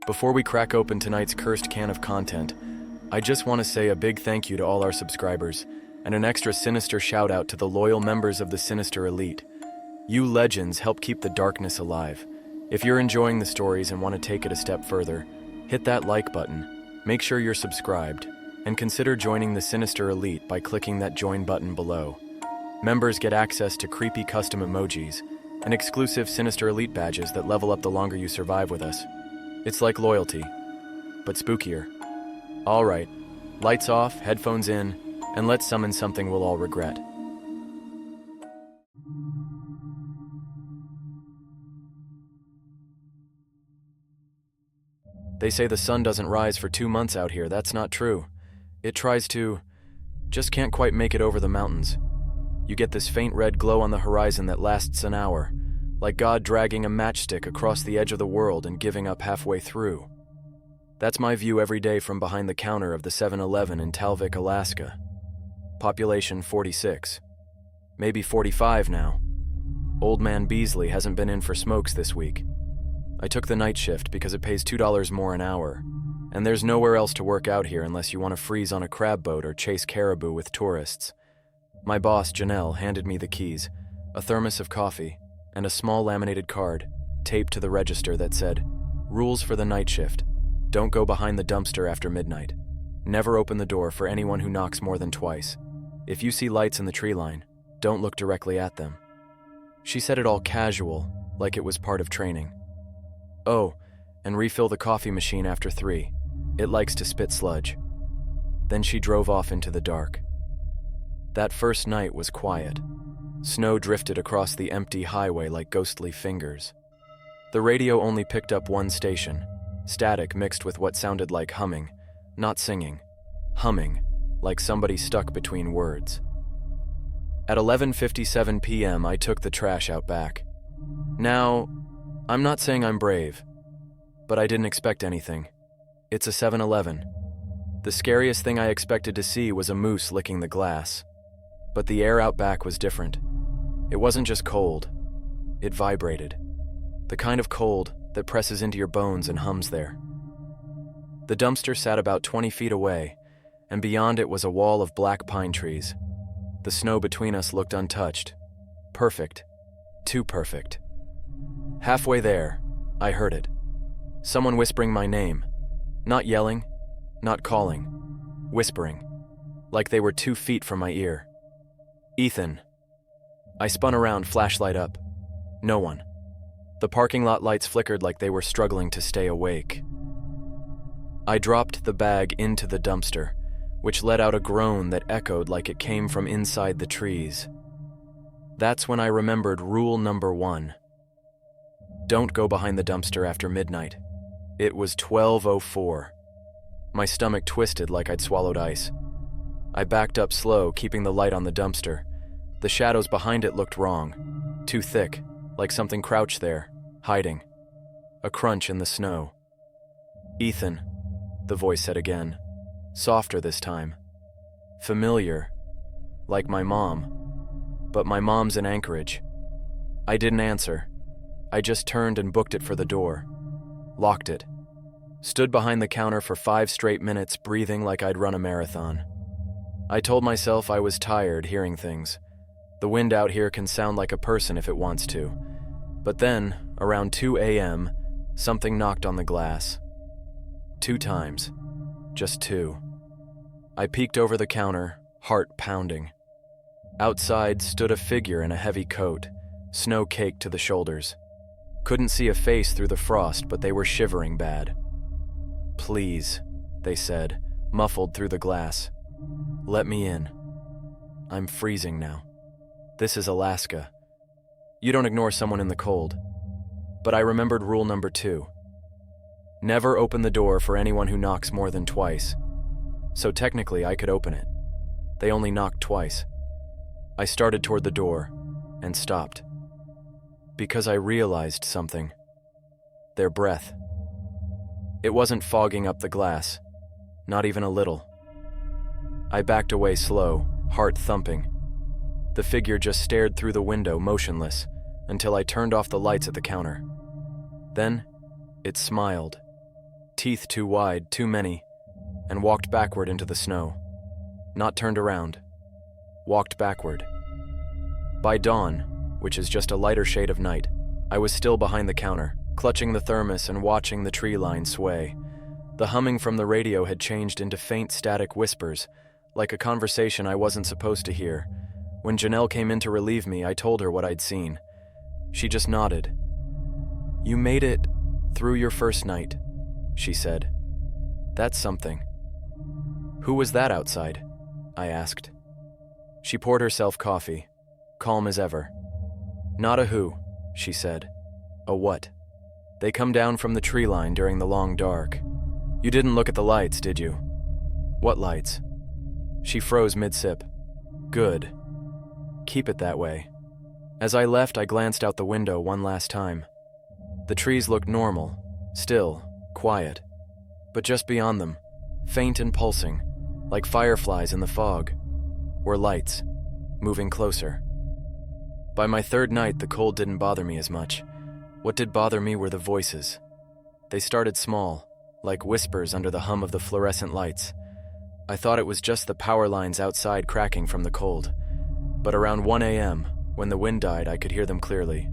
Before we crack open tonight's cursed can of content, I just want to say a big thank you to all our subscribers, and an extra sinister shout out to the loyal members of the Sinister Elite. You legends help keep the darkness alive. If you're enjoying the stories and want to take it a step further, hit that like button, make sure you're subscribed, and consider joining the Sinister Elite by clicking that join button below. Members get access to creepy custom emojis and exclusive Sinister Elite badges that level up the longer you survive with us. It's like loyalty, but spookier. All right, lights off, headphones in, and let's summon something we'll all regret. They say the sun doesn't rise for 2 months out here. That's not true. It tries to, just can't quite make it over the mountains. You get this faint red glow on the horizon that lasts an hour, like God dragging a matchstick across the edge of the world and giving up halfway through. That's my view every day from behind the counter of the 7-Eleven in Talvik, Alaska. Population 46. Maybe 45 now. Old man Beasley hasn't been in for smokes this week. I took the night shift because it pays $2 more an hour, and there's nowhere else to work out here unless you want to freeze on a crab boat or chase caribou with tourists. My boss, Janelle, handed me the keys, a thermos of coffee, and a small laminated card taped to the register that said, "Rules for the night shift. Don't go behind the dumpster after midnight. Never open the door for anyone who knocks more than twice. If you see lights in the tree line, don't look directly at them." She said it all casual, like it was part of training. Oh, and refill the coffee machine after 3. It likes to spit sludge. Then she drove off into the dark. That first night was quiet. Snow drifted across the empty highway like ghostly fingers. The radio only picked up one station, static mixed with what sounded like humming, not singing. Humming, like somebody stuck between words. At 11:57 p.m., I took the trash out back. Now, I'm not saying I'm brave, but I didn't expect anything. It's a 7-Eleven. The scariest thing I expected to see was a moose licking the glass. But the air out back was different. It wasn't just cold. It vibrated. The kind of cold that presses into your bones and hums there. The dumpster sat about 20 feet away, and beyond it was a wall of black pine trees. The snow between us looked untouched. Perfect. Too perfect. Halfway there, I heard it. Someone whispering my name. Not yelling, not calling. Whispering. Like they were 2 feet from my ear. "Ethan." I spun around, flashlight up. No one. The parking lot lights flickered like they were struggling to stay awake. I dropped the bag into the dumpster, which let out a groan that echoed like it came from inside the trees. That's when I remembered rule number 1. Don't go behind the dumpster after midnight. It was 12:04. My stomach twisted like I'd swallowed ice. I backed up slow, keeping the light on the dumpster. The shadows behind it looked wrong. Too thick, like something crouched there, hiding. A crunch in the snow. "Ethan," the voice said again. Softer this time. Familiar. Like my mom. But my mom's in Anchorage. I didn't answer. I just turned and booked it for the door. Locked it. Stood behind the counter for 5 straight minutes, breathing like I'd run a marathon. I told myself I was tired hearing things. The wind out here can sound like a person if it wants to. But then, around 2 a.m., something knocked on the glass. 2 times. Just 2. I peeked over the counter, heart pounding. Outside stood a figure in a heavy coat, snow caked to the shoulders. Couldn't see a face through the frost, but they were shivering bad. "Please," they said, muffled through the glass. "Let me in. I'm freezing now. This is Alaska. You don't ignore someone in the cold." But I remembered rule number 2. Never open the door for anyone who knocks more than twice. So technically I could open it. They only knocked twice. I started toward the door and stopped. Because I realized something. Their breath. It wasn't fogging up the glass. Not even a little. I backed away slow, heart thumping. The figure just stared through the window, motionless, until I turned off the lights at the counter. Then, it smiled. teeth too wide, too many, and walked backward into the snow. Not turned around. Walked backward. By dawn, which is just a lighter shade of night, I was still behind the counter, clutching the thermos and watching the tree line sway. The humming from the radio had changed into faint static whispers, like a conversation I wasn't supposed to hear. When Janelle came in to relieve me, I told her what I'd seen. She just nodded. "You made it through your first night," she said. "That's something." "Who was that outside?" I asked. She poured herself coffee, calm as ever. "Not a who," she said. "A what? They come down from the tree line during the long dark. You didn't look at the lights, did you?" "What lights?" She froze mid-sip. "Good. Keep it that way." As I left, I glanced out the window one last time. The trees looked normal, still, quiet. But just beyond them, faint and pulsing, like fireflies in the fog, were lights, moving closer. By my third night, the cold didn't bother me as much. What did bother me were the voices. They started small, like whispers under the hum of the fluorescent lights. I thought it was just the power lines outside cracking from the cold. But around 1 a.m., when the wind died, I could hear them clearly.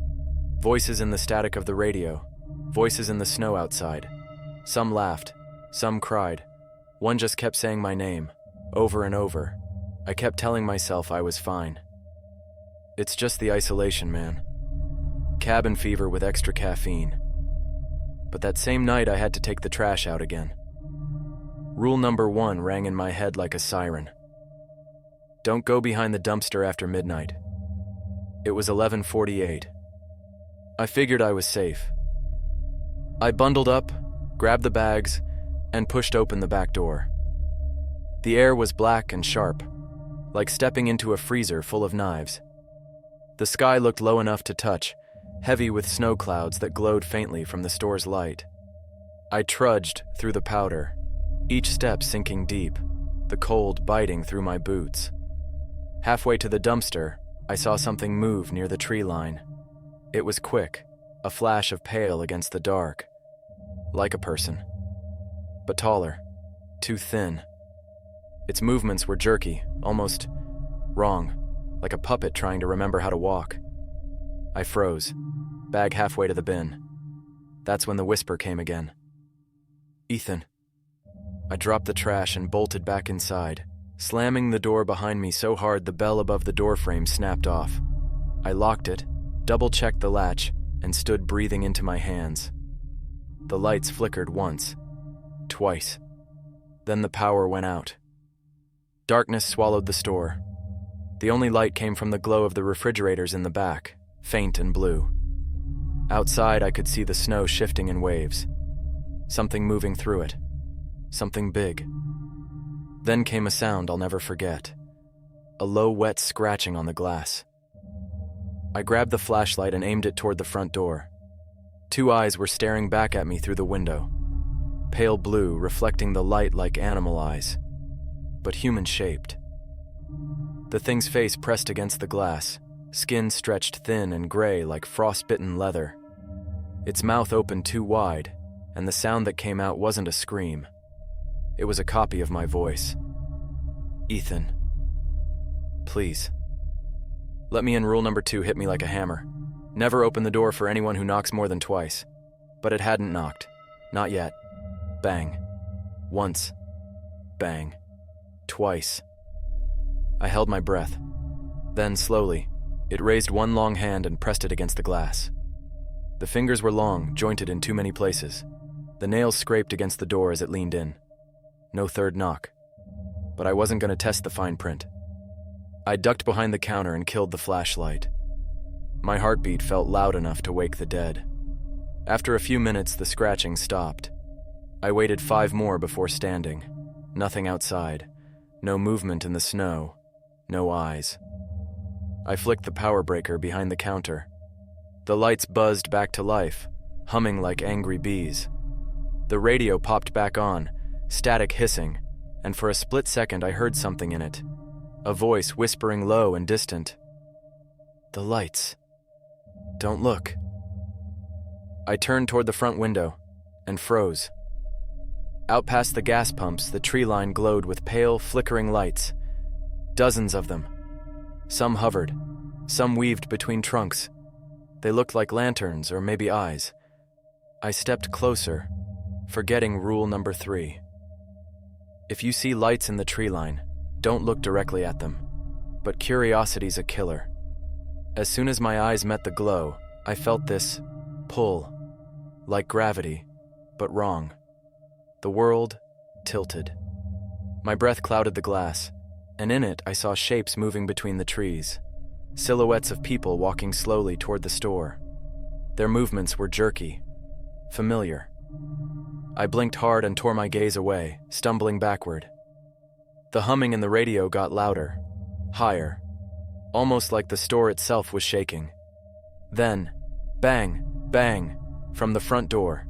Voices in the static of the radio, voices in the snow outside. Some laughed, some cried. One just kept saying my name, over and over. I kept telling myself I was fine. It's just the isolation, man. Cabin fever with extra caffeine. But that same night, I had to take the trash out again. Rule number 1 rang in my head like a siren. Don't go behind the dumpster after midnight. It was 11:48. I figured I was safe. I bundled up, grabbed the bags, and pushed open the back door. The air was black and sharp, like stepping into a freezer full of knives. The sky looked low enough to touch, heavy with snow clouds that glowed faintly from the store's light. I trudged through the powder, each step sinking deep, the cold biting through my boots. Halfway to the dumpster, I saw something move near the tree line. It was quick, a flash of pale against the dark. Like a person. But taller, too thin. Its movements were jerky, almost wrong, like a puppet trying to remember how to walk. I froze, bag halfway to the bin. That's when the whisper came again. "Ethan." I dropped the trash and bolted back inside, slamming the door behind me so hard the bell above the doorframe snapped off. I locked it, double-checked the latch, and stood breathing into my hands. The lights flickered once, twice. Then the power went out. Darkness swallowed the store. The only light came from the glow of the refrigerators in the back, faint and blue. Outside, I could see the snow shifting in waves. Something moving through it. Something big. Then came a sound I'll never forget. A low, wet scratching on the glass. I grabbed the flashlight and aimed it toward the front door. 2 eyes were staring back at me through the window. Pale blue, reflecting the light like animal eyes, but human-shaped. The thing's face pressed against the glass, skin stretched thin and gray like frostbitten leather. Its mouth opened too wide, and the sound that came out wasn't a scream. It was a copy of my voice. "Ethan. Please. Let me in." Rule number 2 hit me like a hammer. Never open the door for anyone who knocks more than twice. But it hadn't knocked. Not yet. Bang. Once. Bang. Twice. I held my breath. Then, slowly, it raised one long hand and pressed it against the glass. The fingers were long, jointed in too many places. The nails scraped against the door as it leaned in. No third knock. But I wasn't going to test the fine print. I ducked behind the counter and killed the flashlight. My heartbeat felt loud enough to wake the dead. After a few minutes, the scratching stopped. I waited 5 more before standing. Nothing outside. No movement in the snow. No eyes. I flicked the power breaker behind the counter. The lights buzzed back to life, humming like angry bees. The radio popped back on, static hissing, and for a split second I heard something in it. A voice whispering low and distant. "The lights. Don't look." I turned toward the front window and froze. Out past the gas pumps, the tree line glowed with pale, flickering lights. Dozens of them. Some hovered. Some weaved between trunks. They looked like lanterns or maybe eyes. I stepped closer, forgetting rule number 3. If you see lights in the tree line, don't look directly at them. But curiosity's a killer. As soon as my eyes met the glow, I felt this pull, like gravity, but wrong. The world tilted. My breath clouded the glass, and in it I saw shapes moving between the trees, silhouettes of people walking slowly toward the store. Their movements were jerky, familiar. I blinked hard and tore my gaze away, stumbling backward. The humming in the radio got louder, higher, almost like the store itself was shaking. Then, bang, bang, from the front door.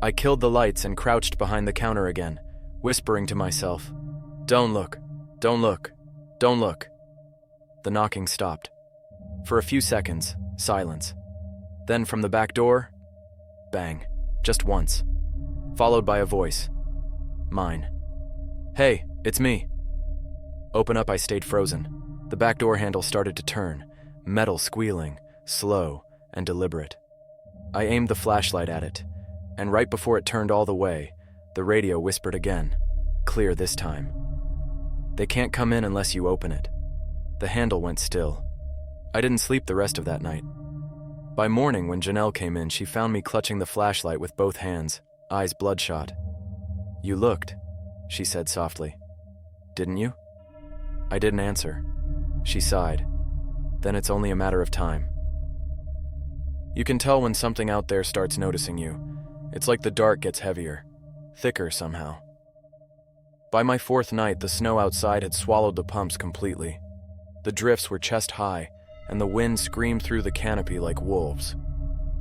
I killed the lights and crouched behind the counter again, whispering to myself, "Don't look, don't look, don't look." The knocking stopped. For a few seconds, silence. Then from the back door, bang, just once, followed by a voice. Mine. "Hey, it's me." Open up, I stayed frozen. The back door handle started to turn, metal squealing, slow and deliberate. I aimed the flashlight at it, and right before it turned all the way, the radio whispered again, clear this time. "They can't come in unless you open it." The handle went still. I didn't sleep the rest of that night. By morning, when Janelle came in, she found me clutching the flashlight with both hands, eyes bloodshot. "You looked," she said softly. "Didn't you?" I didn't answer. She sighed. "Then it's only a matter of time." You can tell when something out there starts noticing you. It's like the dark gets heavier, thicker somehow. By my 4th night, the snow outside had swallowed the pumps completely. The drifts were chest high, and the wind screamed through the canopy like wolves.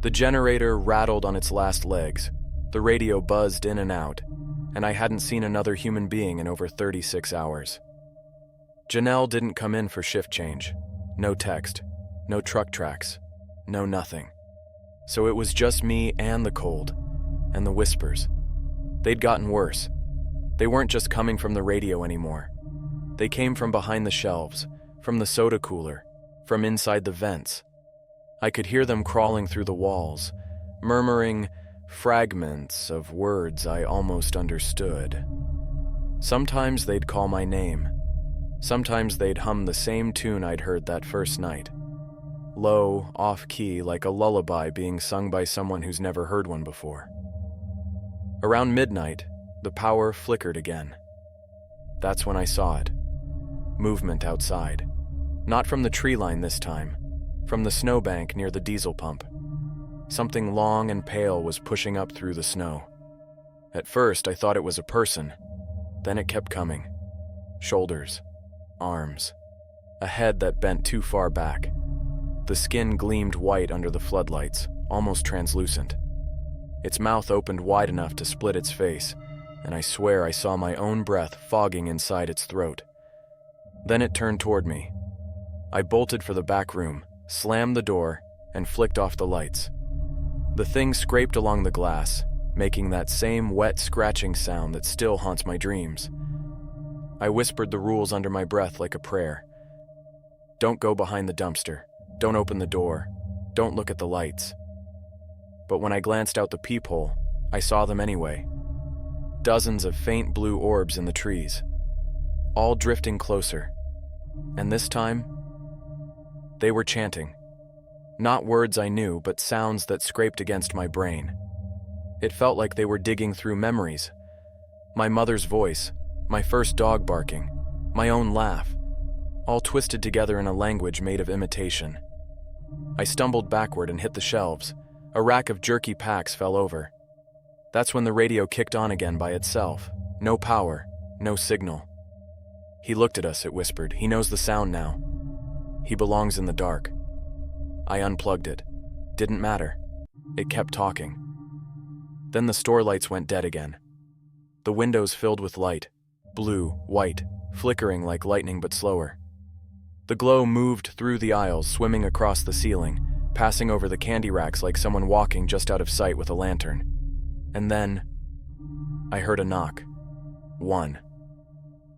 The generator rattled on its last legs, the radio buzzed in and out, and I hadn't seen another human being in over 36 hours. Janelle didn't come in for shift change. No text, no truck tracks, no nothing. So it was just me and the cold, and the whispers. They'd gotten worse. They weren't just coming from the radio anymore. They came from behind the shelves, from the soda cooler, from inside the vents. I could hear them crawling through the walls, murmuring fragments of words I almost understood. Sometimes they'd call my name. Sometimes they'd hum the same tune I'd heard that first night. Low, off-key, like a lullaby being sung by someone who's never heard one before. Around midnight, the power flickered again. That's when I saw it. Movement outside. Not from the tree line this time, from the snowbank near the diesel pump. Something long and pale was pushing up through the snow. At first, I thought it was a person. Then it kept coming. Shoulders, arms, a head that bent too far back. The skin gleamed white under the floodlights, almost translucent. Its mouth opened wide enough to split its face, and I swear I saw my own breath fogging inside its throat. Then it turned toward me. I bolted for the back room, slammed the door, and flicked off the lights. The thing scraped along the glass, making that same wet scratching sound that still haunts my dreams. I whispered the rules under my breath like a prayer. Don't go behind the dumpster. Don't open the door. Don't look at the lights. But when I glanced out the peephole, I saw them anyway. Dozens of faint blue orbs in the trees, all drifting closer. And this time, they were chanting. Not words I knew, but sounds that scraped against my brain. It felt like they were digging through memories. My mother's voice, my first dog barking, my own laugh, all twisted together in a language made of imitation. I stumbled backward and hit the shelves. A rack of jerky packs fell over. That's when the radio kicked on again by itself. No power, no signal. "He looked at us," it whispered. "He knows the sound now. He belongs in the dark." I unplugged it. Didn't matter. It kept talking. Then the store lights went dead again. The windows filled with light, blue, white, flickering like lightning but slower. The glow moved through the aisles, swimming across the ceiling, passing over the candy racks like someone walking just out of sight with a lantern. And then, I heard a knock. 1,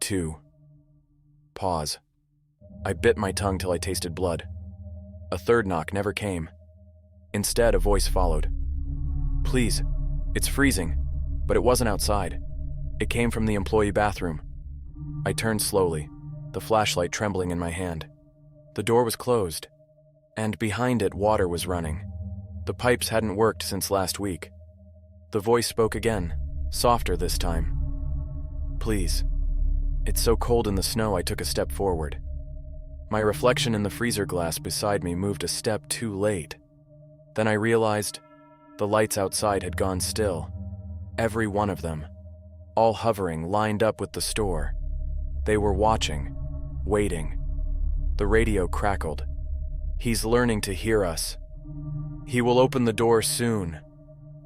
2. Pause. I bit my tongue till I tasted blood. A third knock never came. Instead, a voice followed. Please, it's freezing, but it wasn't outside. It came from the employee bathroom. I turned slowly, the flashlight trembling in my hand. The door was closed, and behind it water was running. The pipes hadn't worked since last week. The voice spoke again, softer this time. Please. It's so cold in the snow I took a step forward. My reflection in the freezer glass beside me moved a step too late. Then I realized the lights outside had gone still. Every one of them. All hovering, lined up with the store. They were watching, waiting. The radio crackled. He's learning to hear us. He will open the door soon.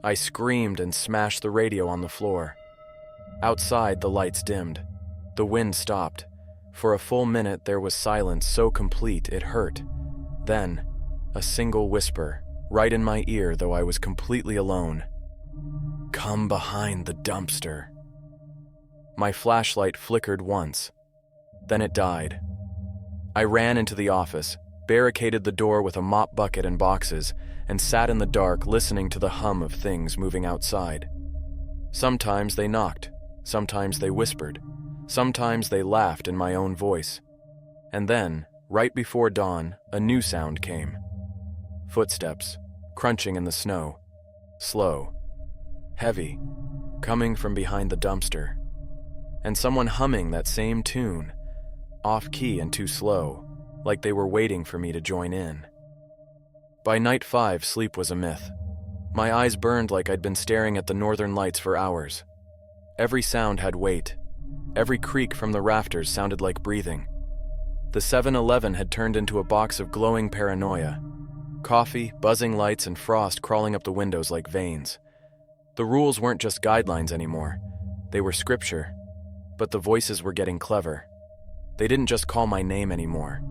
I screamed and smashed the radio on the floor. Outside, the lights dimmed. The wind stopped. For a full minute, there was silence so complete it hurt. Then, a single whisper, right in my ear, though I was completely alone. Come behind the dumpster. My flashlight flickered once. Then it died. I ran into the office, barricaded the door with a mop bucket and boxes, and sat in the dark listening to the hum of things moving outside. Sometimes they knocked, sometimes they whispered, sometimes they laughed in my own voice. And then, right before dawn, a new sound came. Footsteps, crunching in the snow, slow, heavy, coming from behind the dumpster. And someone humming that same tune, off-key and too slow, like they were waiting for me to join in. By night 5, sleep was a myth. My eyes burned like I'd been staring at the northern lights for hours. Every sound had weight. Every creak from the rafters sounded like breathing. The 7-Eleven had turned into a box of glowing paranoia. Coffee, buzzing lights, and frost crawling up the windows like veins. The rules weren't just guidelines anymore. They were scripture. But the voices were getting clever. They didn't just call my name anymore.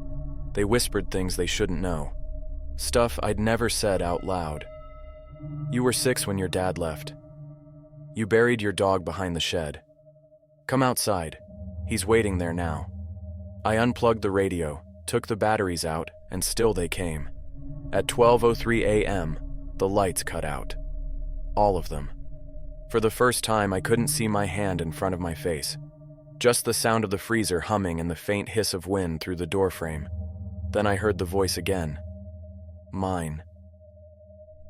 They whispered things they shouldn't know. Stuff I'd never said out loud. You were 6 when your dad left. You buried your dog behind the shed. Come outside. He's waiting there now. I unplugged the radio, took the batteries out, and still they came. At 12:03 a.m., the lights cut out. All of them. For the first time, I couldn't see my hand in front of my face. Just the sound of the freezer humming and the faint hiss of wind through the doorframe. Then I heard the voice again. Mine.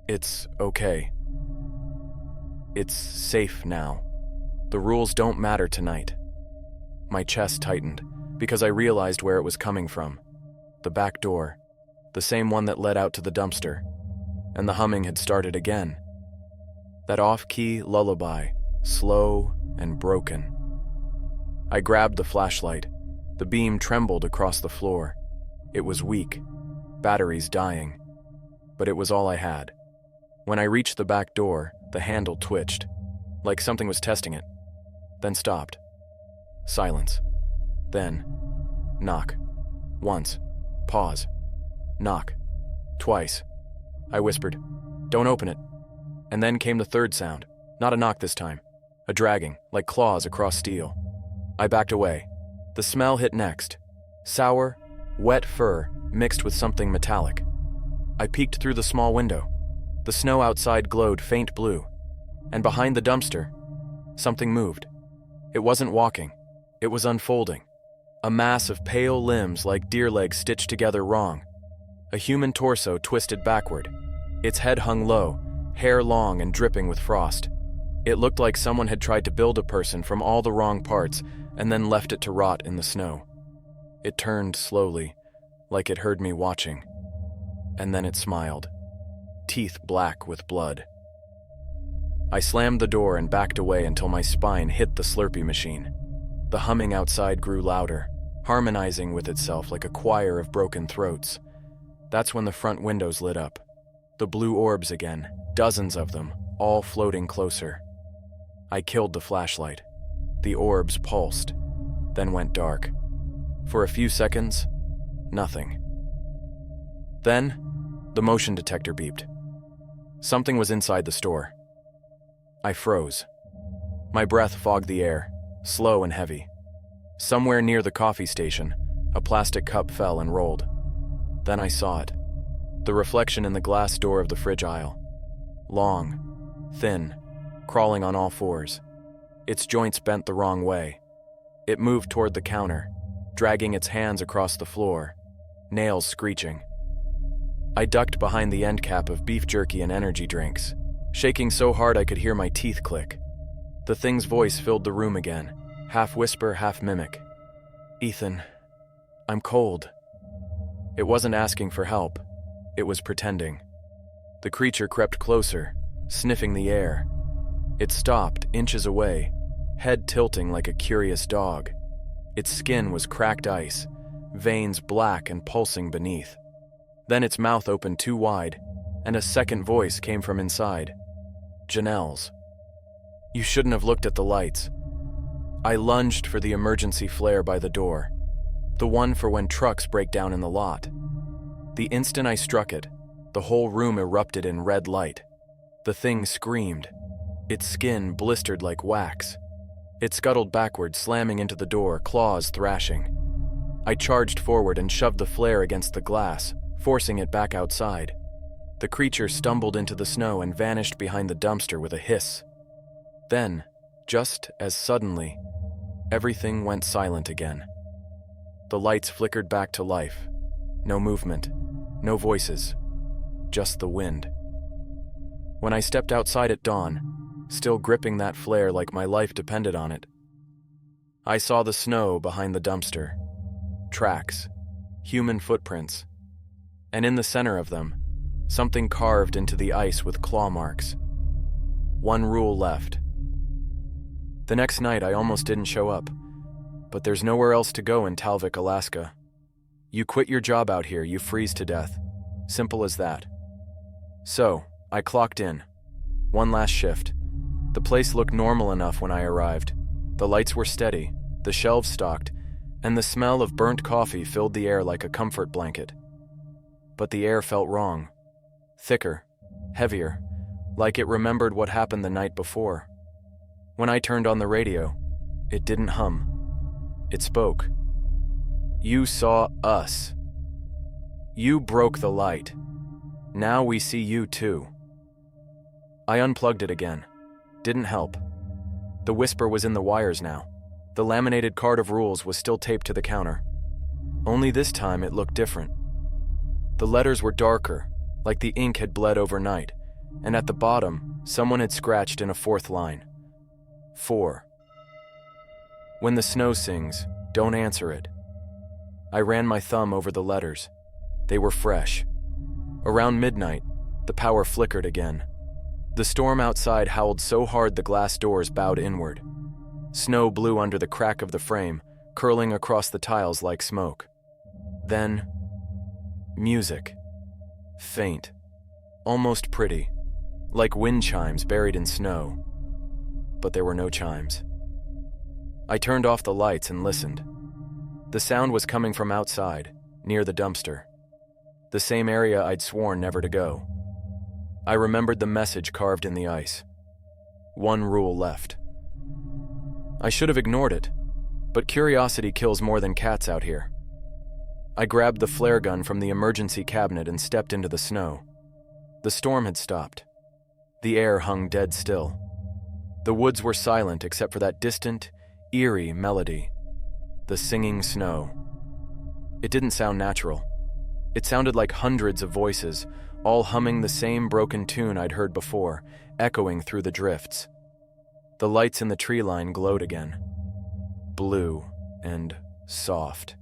It's okay. It's safe now. The rules don't matter tonight. My chest tightened, because I realized where it was coming from. The back door. The same one that led out to the dumpster. And the humming had started again. That off-key lullaby, slow and broken. I grabbed the flashlight. The beam trembled across the floor. It was weak, batteries dying, but it was all I had. When I reached the back door, the handle twitched, like something was testing it, then stopped. Silence. Then, knock. Once. Pause. Knock. Twice. I whispered, "Don't open it." And then came the third sound, not a knock this time, a dragging, like claws across steel. I backed away. The smell hit next. Sour, wet fur mixed with something metallic. I peeked through the small window. The snow outside glowed faint blue. And behind the dumpster, something moved. It wasn't walking. It was unfolding. A mass of pale limbs like deer legs stitched together wrong. A human torso twisted backward. Its head hung low, hair long and dripping with frost. It looked like someone had tried to build a person from all the wrong parts and then left it to rot in the snow. It turned slowly, like it heard me watching. And then it smiled, teeth black with blood. I slammed the door and backed away until my spine hit the Slurpee machine. The humming outside grew louder, harmonizing with itself like a choir of broken throats. That's when the front windows lit up. The blue orbs again, dozens of them, all floating closer. I killed the flashlight. The orbs pulsed, then went dark. For a few seconds, nothing. Then, the motion detector beeped. Something was inside the store. I froze. My breath fogged the air, slow and heavy. Somewhere near the coffee station, a plastic cup fell and rolled. Then I saw it. The reflection in the glass door of the fridge aisle. Long, thin, crawling on all fours. Its joints bent the wrong way. It moved toward the counter, dragging its hands across the floor, nails screeching. I ducked behind the end cap of beef jerky and energy drinks, shaking so hard I could hear my teeth click. The thing's voice filled the room again, half whisper, half mimic. "Ethan, I'm cold." It wasn't asking for help. It was pretending. The creature crept closer, sniffing the air. It stopped, inches away, head tilting like a curious dog. Its skin was cracked ice, veins black and pulsing beneath. Then its mouth opened too wide, and a second voice came from inside. Janelle's. "You shouldn't have looked at the lights." I lunged for the emergency flare by the door, the one for when trucks break down in the lot. The instant I struck it, the whole room erupted in red light. The thing screamed. Its skin blistered like wax. It scuttled backward, slamming into the door, claws thrashing. I charged forward and shoved the flare against the glass, forcing it back outside. The creature stumbled into the snow and vanished behind the dumpster with a hiss. Then, just as suddenly, everything went silent again. The lights flickered back to life. No movement, no voices, just the wind. When I stepped outside at dawn, still gripping that flare like my life depended on it, I saw the snow behind the dumpster, tracks, human footprints, and in the center of them, something carved into the ice with claw marks. One rule left. The next night, I almost didn't show up, but there's nowhere else to go in Talvik, Alaska. You quit your job out here, you freeze to death. Simple as that. So, I clocked in. One last shift. The place looked normal enough when I arrived. The lights were steady, the shelves stocked, and the smell of burnt coffee filled the air like a comfort blanket. But the air felt wrong. Thicker, heavier, like it remembered what happened the night before. When I turned on the radio, it didn't hum. It spoke. "You saw us. You broke the light. Now we see you too." I unplugged it again. Didn't help. The whisper was in the wires now. The laminated card of rules was still taped to the counter. Only this time it looked different. The letters were darker, like the ink had bled overnight, and at the bottom, someone had scratched in a fourth line. 4. When the snow sings, don't answer it. I ran my thumb over the letters. They were fresh. Around midnight, the power flickered again. The storm outside howled so hard the glass doors bowed inward. Snow blew under the crack of the frame, curling across the tiles like smoke. Then, music. Faint. Almost pretty. Like wind chimes buried in snow. But there were no chimes. I turned off the lights and listened. The sound was coming from outside, near the dumpster. The same area I'd sworn never to go. I remembered the message carved in the ice. One rule left. I should have ignored it, but curiosity kills more than cats out here. I grabbed the flare gun from the emergency cabinet and stepped into the snow. The storm had stopped. The air hung dead still. The woods were silent except for that distant, eerie melody. The singing snow. It didn't sound natural. It sounded like hundreds of voices, all humming the same broken tune I'd heard before, echoing through the drifts. The lights in the tree line glowed again. Blue and soft.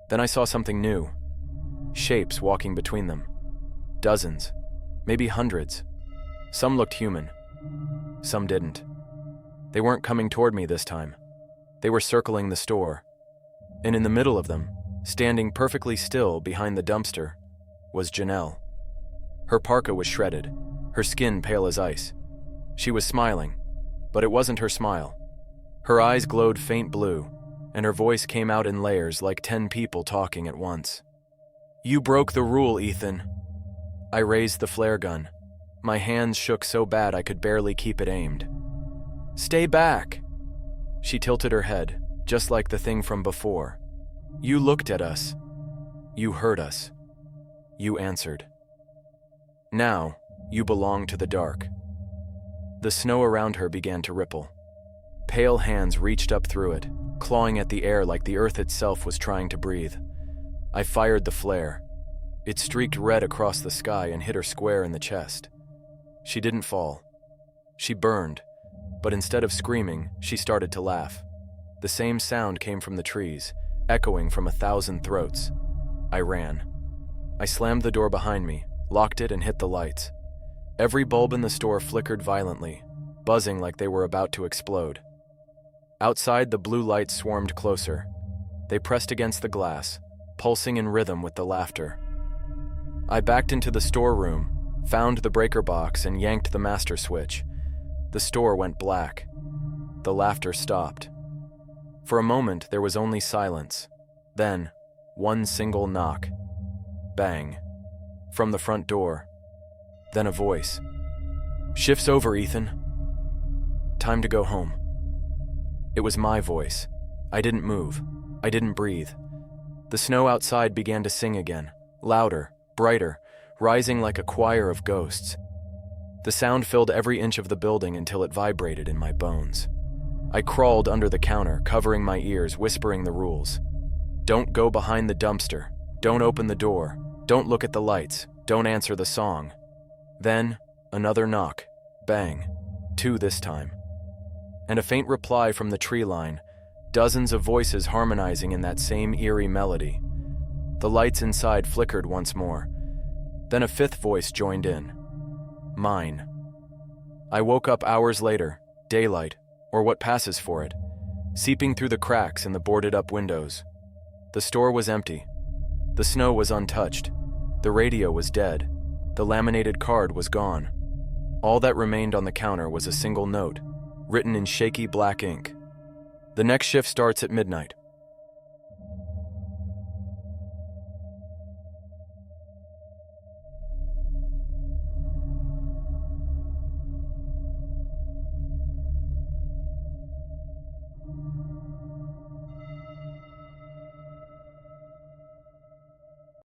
Then I saw something new. Shapes walking between them. Dozens, maybe hundreds. Some looked human. Some didn't. They weren't coming toward me this time. They were circling the store. And in the middle of them, standing perfectly still behind the dumpster, was Janelle. Her parka was shredded, her skin pale as ice. She was smiling, but it wasn't her smile. Her eyes glowed faint blue, and her voice came out in layers like 10 people talking at once. "You broke the rule, Ethan." I raised the flare gun. My hands shook so bad I could barely keep it aimed. Stay back! She tilted her head, just like the thing from before. You looked at us. You heard us. You answered. Now, you belong to the dark. The snow around her began to ripple. Pale hands reached up through it, clawing at the air like the earth itself was trying to breathe. I fired the flare. It streaked red across the sky and hit her square in the chest. She didn't fall. She burned, but instead of screaming, she started to laugh. The same sound came from the trees, echoing from 1,000 throats. I ran. I slammed the door behind me, locked it, and hit the lights. Every bulb in the store flickered violently, buzzing like they were about to explode. Outside, the blue lights swarmed closer. They pressed against the glass, pulsing in rhythm with the laughter. I backed into the storeroom, found the breaker box, and yanked the master switch. The store went black. The laughter stopped. For a moment, there was only silence. Then, one single knock. Bang. From the front door. Then a voice. Shift's over, Ethan. Time to go home. It was my voice. I didn't move. I didn't breathe. The snow outside began to sing again, louder, brighter, rising like a choir of ghosts. The sound filled every inch of the building until it vibrated in my bones. I crawled under the counter, covering my ears, whispering the rules. Don't go behind the dumpster. Don't open the door. Don't look at the lights. Don't answer the song. Then, another knock. Bang. 2 this time. And a faint reply from the tree line, dozens of voices harmonizing in that same eerie melody. The lights inside flickered once more. Then a 5th voice joined in. Mine. I woke up hours later, daylight, or what passes for it, seeping through the cracks in the boarded-up windows. The store was empty. The snow was untouched. The radio was dead. The laminated card was gone. All that remained on the counter was a single note, written in shaky black ink. The next shift starts at midnight.